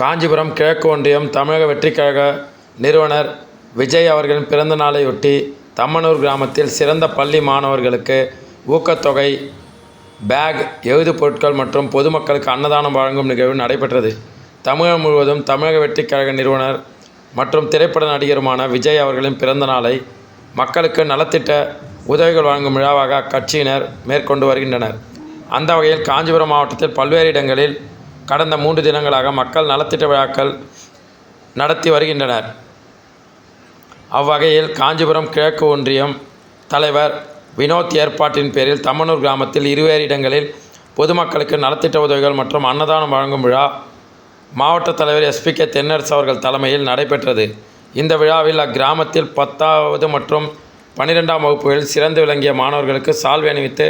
காஞ்சிபுரம் கிழக்கு ஒன்றியம் தமிழக வெற்றிக் கழக நிறுவனர் விஜய் அவர்களின் பிறந்த நாளையொட்டி தம்மனூர் கிராமத்தில் சிறந்த பள்ளி மாணவர்களுக்கு ஊக்கத்தொகை, பேக், எழுது பொருட்கள் மற்றும் பொதுமக்களுக்கு அன்னதானம் வழங்கும் நிகழ்வு நடைபெற்றது. தமிழகம் முழுவதும் தமிழக வெற்றிக் கழக நிறுவனர் மற்றும் திரைப்பட நடிகருமான விஜய் அவர்களின் பிறந்த நாளை மக்களுக்கு நலத்திட்ட உதவிகள் வழங்கும் விழாவாக அக்கட்சியினர் மேற்கொண்டு வருகின்றனர். அந்த வகையில் காஞ்சிபுரம் மாவட்டத்தில் பல்வேறு இடங்களில் கடந்த 3 தினங்களாக மக்கள் நலத்திட்ட விழாக்கள் நடத்தி வருகின்றனர். அவ்வகையில் காஞ்சிபுரம் கிழக்கு ஒன்றியம் தலைவர் வினோத் ஏற்பாட்டின் பேரில் தம்மனூர் கிராமத்தில் இருவேறு இடங்களில் பொதுமக்களுக்கு நலத்திட்ட உதவிகள் மற்றும் அன்னதானம் வழங்கும் விழா மாவட்ட தலைவர் SPK தென்னரசு அவர்கள் தலைமையில் நடைபெற்றது. இந்த விழாவில் அக்கிராமத்தில் 10வது மற்றும் 12ஆம் வகுப்புகளில் சிறந்து விளங்கிய மாணவர்களுக்கு சால்வை அணிவித்து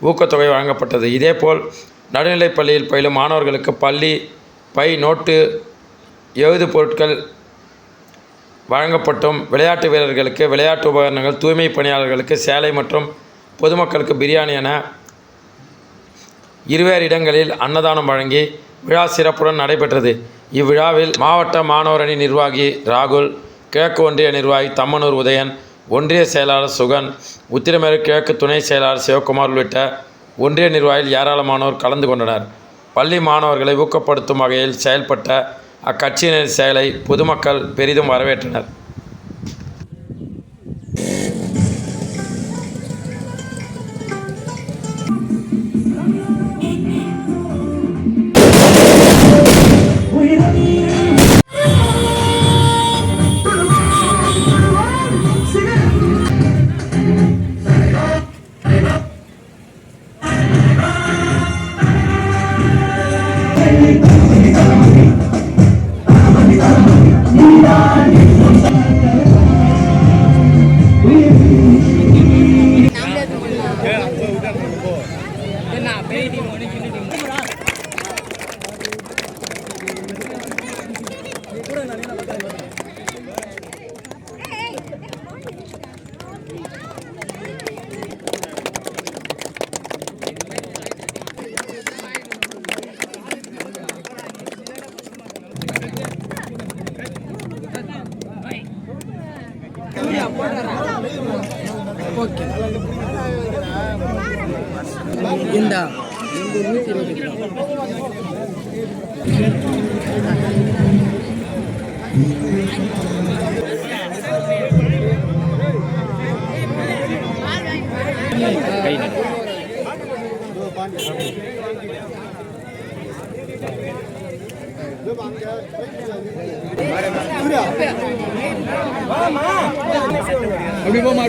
ஊக்கத்தொகை வழங்கப்பட்டது. இதேபோல் நடுநிலைப் பள்ளியில் பயிலும் மாணவர்களுக்கு பள்ளி பை, நோட்டு, எழுது பொருட்கள் வழங்கப்பட்டும், விளையாட்டு வீரர்களுக்கு விளையாட்டு உபகரணங்கள், தூய்மை பணியாளர்களுக்கு சேலை மற்றும் பொதுமக்களுக்கு பிரியாணி என இருவேறு இடங்களில் அன்னதானம் வழங்கி விழா சிறப்புடன் நடைபெற்றது. இவ்விழாவில் மாவட்ட மாணவர் அணி நிர்வாகி ராகுல், கிழக்கு ஒன்றிய நிர்வாகி தம்மனூர் உதயன், ஒன்றிய செயலாளர் சுகன், உத்திரமேரூர் கிழக்கு துணை செயலாளர் சிவகுமார் உள்ளிட்ட ஒன்றிய நிர்வாகிகள் ஏராளமானோர் கலந்து கொண்டனர். பள்ளி மாணவர்களை ஊக்கப்படுத்தும் வகையில் செயல்பட்ட அக்கட்சியினரின் செயலை பொதுமக்கள் பெரிதும் வரவேற்றனர். அப்படி போமா